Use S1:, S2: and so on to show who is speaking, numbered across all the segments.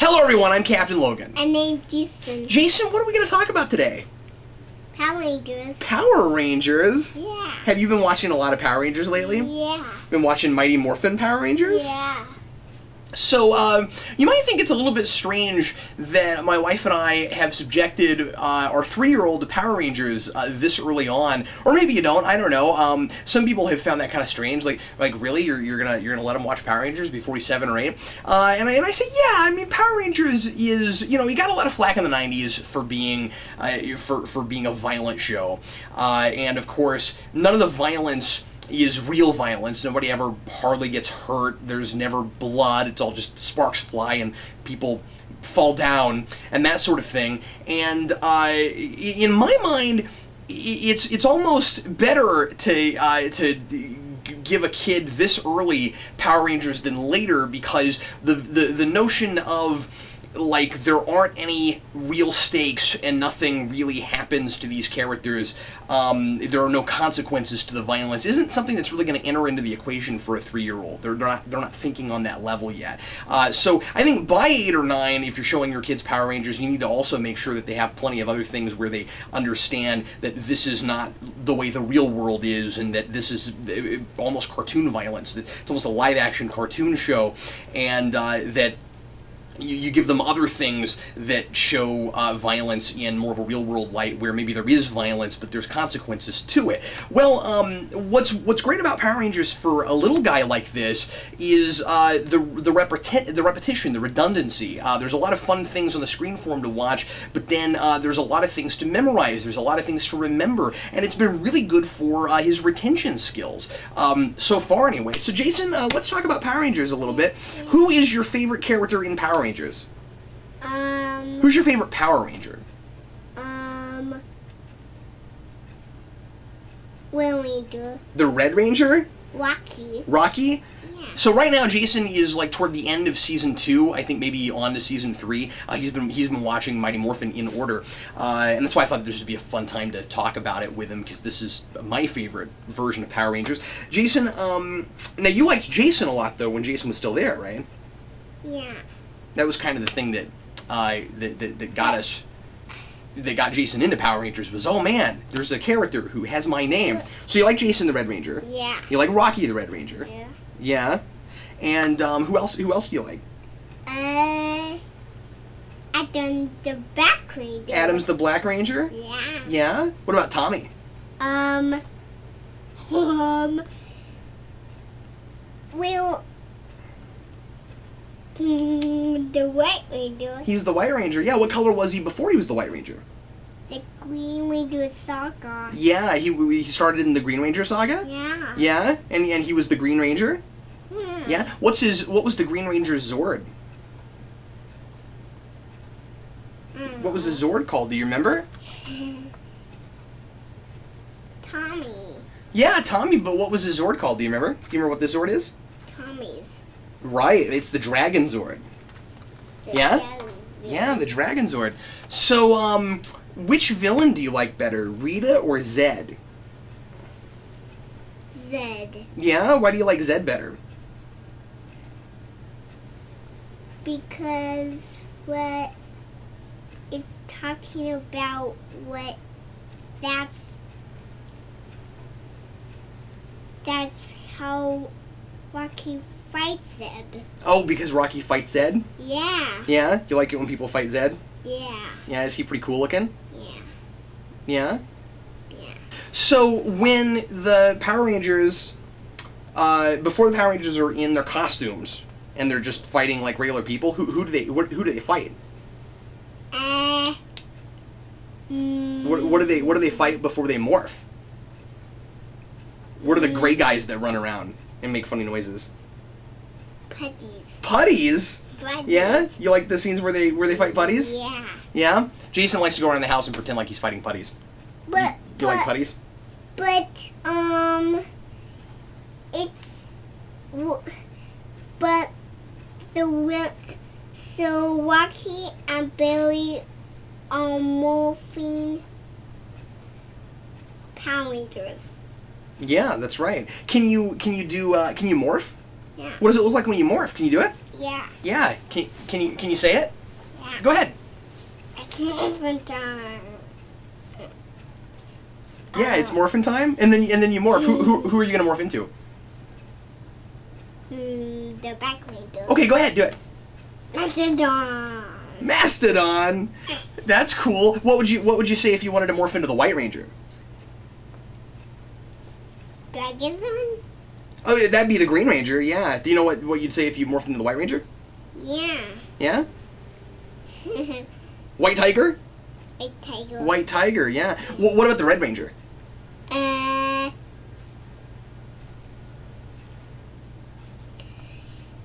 S1: Hello everyone, I'm Captain Logan.
S2: And named Jayson.
S1: Jayson, what are we going to talk about today?
S2: Power Rangers.
S1: Power Rangers?
S2: Yeah.
S1: Have you been watching a lot of Power Rangers lately?
S2: Yeah.
S1: Been watching Mighty Morphin Power Rangers?
S2: Yeah.
S1: So, you might think it's a little bit strange that my wife and I have subjected our 3-year-old to Power Rangers this early on, or maybe you don't. I don't know. Some people have found that kind of strange. Like really, you're gonna let them watch Power Rangers before he's 7 or 8? And I say, yeah. I mean, Power Rangers is, you know, he got a lot of flack in the '90s for being for being a violent show, and of course, none of the violence is real violence. Nobody ever hardly gets hurt. There's never blood. It's all just sparks fly and people fall down and that sort of thing. And in my mind, it's almost better to give a kid this early Power Rangers than later, because the notion of, like, there aren't any real stakes and nothing really happens to these characters, there are no consequences to the violence, isn't something that's really going to enter into the equation for a 3-year-old. They're not thinking on that level yet. So I think by 8 or 9, if you're showing your kids Power Rangers, you need to also make sure that they have plenty of other things where they understand that this is not the way the real world is, and that this is almost cartoon violence. That it's almost a live-action cartoon show, and that you give them other things that show violence in more of a real-world light, where maybe there is violence, but there's consequences to it. Well, what's great about Power Rangers for a little guy like this is the repetition, the redundancy. There's a lot of fun things on the screen for him to watch, but then there's a lot of things to memorize. There's a lot of things to remember, and it's been really good for his retention skills so far, anyway. So, Jayson, let's talk about Power Rangers a little bit. Who is your favorite character in Power Rangers? Who's your favorite Power Ranger?
S2: Ranger.
S1: The Red Ranger?
S2: Rocky.
S1: Rocky?
S2: Yeah.
S1: So right now, Jayson is like toward the end of season 2. I think maybe on to season 3. He's been watching Mighty Morphin in order, and that's why I thought this would be a fun time to talk about it with him, because this is my favorite version of Power Rangers. Jayson, now you liked Jayson a lot though when Jayson was still there, right?
S2: Yeah.
S1: That was kind of the thing that that got us, that got Jayson into Power Rangers, was, oh man, there's a character who has my name. So you like Jayson the Red Ranger?
S2: Yeah.
S1: You like Rocky the Red Ranger?
S2: Yeah.
S1: Yeah. And who else do you like?
S2: Adam the Black Ranger.
S1: Adam's the Black Ranger?
S2: Yeah.
S1: Yeah? What about Tommy?
S2: Well, the White Ranger.
S1: He's the White Ranger. Yeah, what color was he before he was the White Ranger?
S2: The Green Ranger saga.
S1: Yeah, he started in the Green Ranger saga?
S2: Yeah.
S1: Yeah? And he was the Green Ranger?
S2: Yeah.
S1: Yeah? What was the Green Ranger's Zord? What was the Zord called? Do you remember?
S2: Tommy.
S1: Yeah, Tommy, but what was his Zord called? Do you remember? Do you remember what the Zord is?
S2: Tommy's.
S1: Right, it's the Dragon Zord. Yeah? Yeah, the Dragon Zord. So, which villain do you like better, Rita or Zed?
S2: Zed.
S1: Yeah? Why do you like Zed better?
S2: Because what it's talking about, that's how Rocky fights Zed.
S1: Oh, because Rocky fights Zed?
S2: Yeah.
S1: Yeah? Do you like it when people fight Zed?
S2: Yeah.
S1: Yeah, is he pretty cool looking?
S2: Yeah.
S1: Yeah?
S2: Yeah.
S1: So, when the Power Rangers, before the Power Rangers are in their costumes, and they're just fighting like regular people, who do they fight? What do they fight before they morph? What are the gray guys that run around and make funny noises?
S2: Putties.
S1: Putties?
S2: Putties.
S1: Yeah? You like the scenes where they fight putties?
S2: Yeah.
S1: Yeah? Jayson likes to go around the house and pretend like he's fighting putties.
S2: But
S1: Do you like putties?
S2: But so Rocky and Billy are morphing Power Rangers.
S1: Yeah, that's right. Can you morph?
S2: Yeah.
S1: What does it look like when you morph? Can you do it?
S2: Yeah.
S1: Yeah. Can you say it?
S2: Yeah.
S1: Go ahead.
S2: It's morphin time.
S1: Yeah, it's morphin' time, and then you morph. Who are you gonna morph into?
S2: The Black Ranger.
S1: Okay, go ahead, do it.
S2: Mastodon.
S1: Mastodon. That's cool. What would you say if you wanted to morph into the White Ranger?
S2: Dragon.
S1: Oh, yeah, that'd be the Green Ranger. Yeah. Do you know what you'd say if you morphed into the White Ranger?
S2: Yeah.
S1: Yeah. White Tiger.
S2: White tiger.
S1: White Tiger. Yeah. What about the Red Ranger?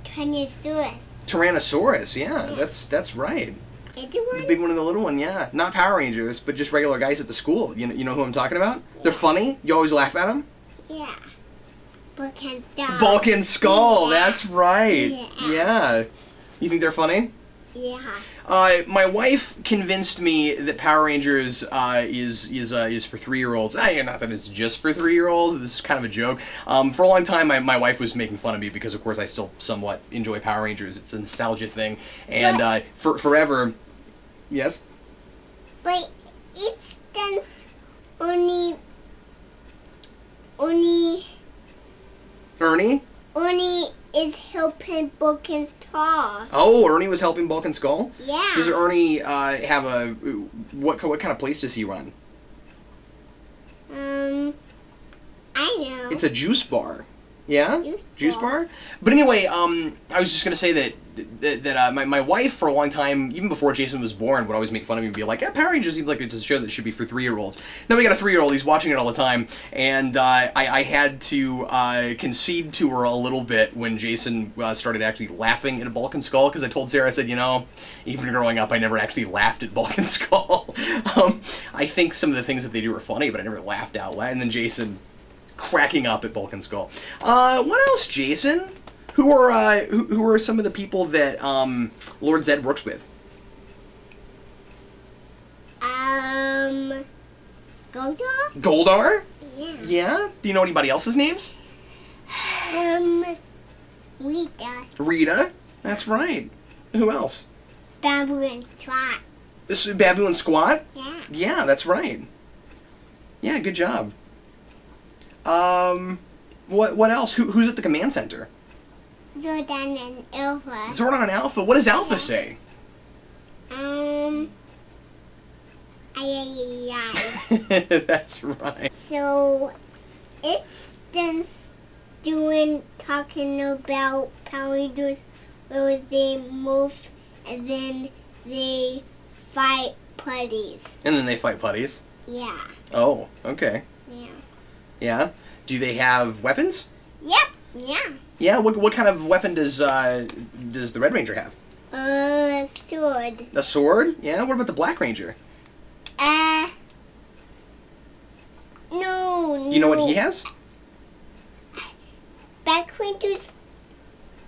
S2: Tyrannosaurus.
S1: Tyrannosaurus. Yeah, that's right. The big one and the little one. Yeah. Not Power Rangers, but just regular guys at the school. You know who I'm talking about? Yeah. They're funny. You always laugh at them.
S2: Yeah. Vulcan Skull.
S1: Vulcan Skull.
S2: Yeah.
S1: That's right.
S2: Yeah.
S1: Yeah. You think they're funny?
S2: Yeah.
S1: My wife convinced me that Power Rangers is for 3-year-olds. Not that it's just for 3-year-olds. This is kind of a joke. For a long time, my wife was making fun of me because, of course, I still somewhat enjoy Power Rangers. It's a nostalgia thing, and forever. Yes.
S2: But it's dance only.
S1: Ernie
S2: is helping Vulcan's Skull.
S1: Oh, Ernie was helping Vulcan Skull?
S2: Yeah.
S1: Does Ernie have a... What kind of place does he run?
S2: I know.
S1: It's a juice bar. Yeah?
S2: Juice
S1: bar? But anyway, I was just going to say that my wife, for a long time, even before Jayson was born, would always make fun of me and be like, yeah, Power Rangers seems like it's a show that should be for 3-year-olds. Now we got a 3-year-old, he's watching it all the time, and I had to concede to her a little bit when Jayson started actually laughing at a Vulcan Skull, because I told Sarah, I said, even growing up, I never actually laughed at Vulcan Skull. I think some of the things that they do are funny, but I never laughed out loud, and then Jayson cracking up at Vulcan Skull. What else, Jayson? Who are some of the people that Lord Zed works with?
S2: Goldar?
S1: Goldar?
S2: Yeah.
S1: Yeah? Do you know anybody else's names?
S2: Rita.
S1: Rita? That's right. Who else?
S2: Babu and Squat.
S1: This is Babu and Squat?
S2: Yeah.
S1: Yeah, that's right. Yeah, good job. What else? Who's at the command center?
S2: Zordon and Alpha.
S1: Zordon and Alpha. What does Alpha say? That's right.
S2: So, it's just talking about Power Rangers where they move and then they fight putties.
S1: And then they fight putties?
S2: Yeah.
S1: Oh, okay.
S2: Yeah.
S1: Yeah? Do they have weapons?
S2: Yep. Yeah.
S1: Yeah? What kind of weapon does the Red Ranger have?
S2: A sword.
S1: A sword? Yeah? What about the Black Ranger?
S2: No.
S1: You know what he has?
S2: Black Ranger's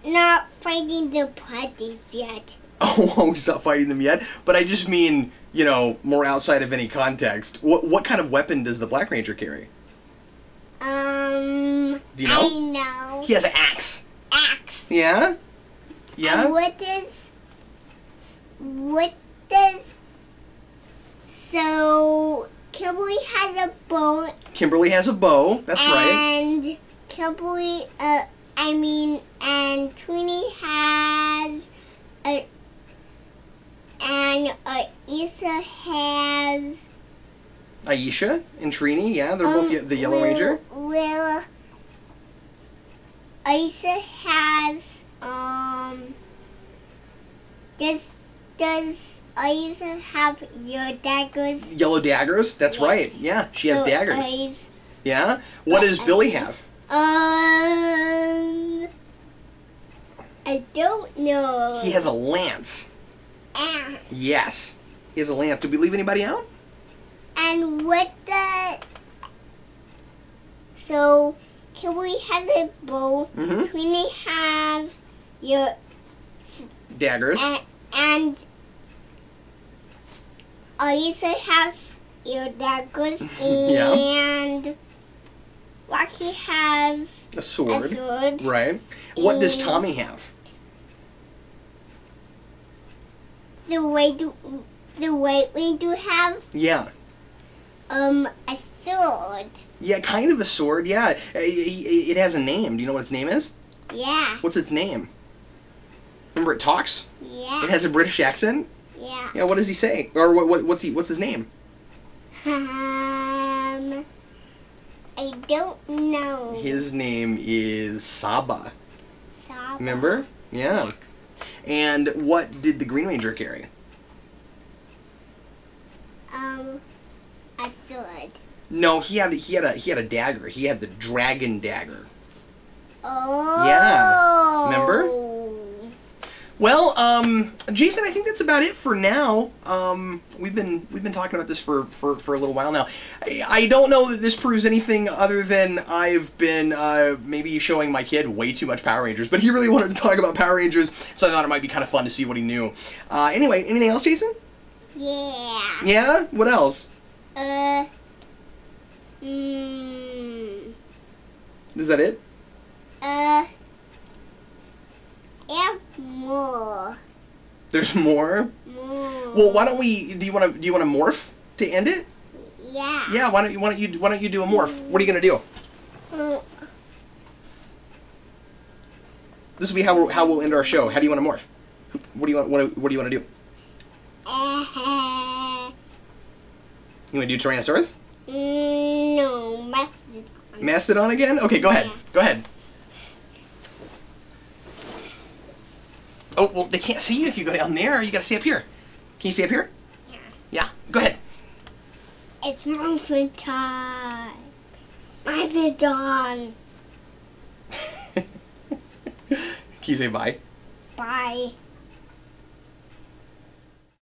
S2: not fighting the putties yet.
S1: Oh, he's not fighting them yet? But I just mean, more outside of any context. What kind of weapon does the Black Ranger carry? Do you know?
S2: I know.
S1: He has an axe.
S2: Axe.
S1: Yeah? Yeah?
S2: And so Kimberly has a bow.
S1: Kimberly has a bow. That's right.
S2: And Kimberly, and Trini has and Issa has...
S1: Aisha and Trini, yeah, they're both the Yellow Ranger.
S2: Well, Issa has, does Issa have your daggers?
S1: Yellow daggers? That's right. Yeah, she has daggers. Yeah? What does Billy have?
S2: I don't know.
S1: He has a lance. Yes. He has a lance. Did we leave anybody out?
S2: And so Kimberly has a bow.
S1: Mm-hmm.
S2: Queenie has your
S1: daggers.
S2: And Alisa has your daggers. And Rocky has
S1: a sword. Right. What does Tommy have?
S2: the White Ranger have?
S1: Yeah.
S2: A sword.
S1: Yeah, kind of a sword, yeah. It has a name. Do you know what its name is?
S2: Yeah.
S1: What's its name? Remember it talks?
S2: Yeah.
S1: It has a British accent?
S2: Yeah.
S1: Yeah, what does he say? Or what's his name?
S2: I don't know.
S1: His name is Saba.
S2: Saba.
S1: Remember? Yeah. And what did the Green Ranger carry?
S2: A sword.
S1: No, he had a dagger. He had the dragon dagger.
S2: Oh.
S1: Yeah. Remember? Well, Jayson, I think that's about it for now. We've been talking about this for a little while now. I don't know that this proves anything other than I've been maybe showing my kid way too much Power Rangers, but he really wanted to talk about Power Rangers, so I thought it might be kind of fun to see what he knew. Anyway, anything else, Jayson?
S2: Yeah.
S1: Yeah? What else? Is that it?
S2: Yeah, more.
S1: There's more?
S2: More.
S1: Well, why don't we? Do you want to morph to end it?
S2: Yeah.
S1: Yeah. Why don't you do a morph? What are you gonna do? This will be how we'll end our show. How do you want to morph? What do you want to do? You want to do Tyrannosaurus?
S2: No, Mastodon.
S1: Mastodon again? Okay, go ahead.
S2: Yeah.
S1: Go ahead. Oh, well, they can't see you if you go down there. You gotta stay up here. Can you stay up here?
S2: Yeah.
S1: Yeah. Go ahead.
S2: It's morphin time. Mastodon.
S1: Can you say bye?
S2: Bye.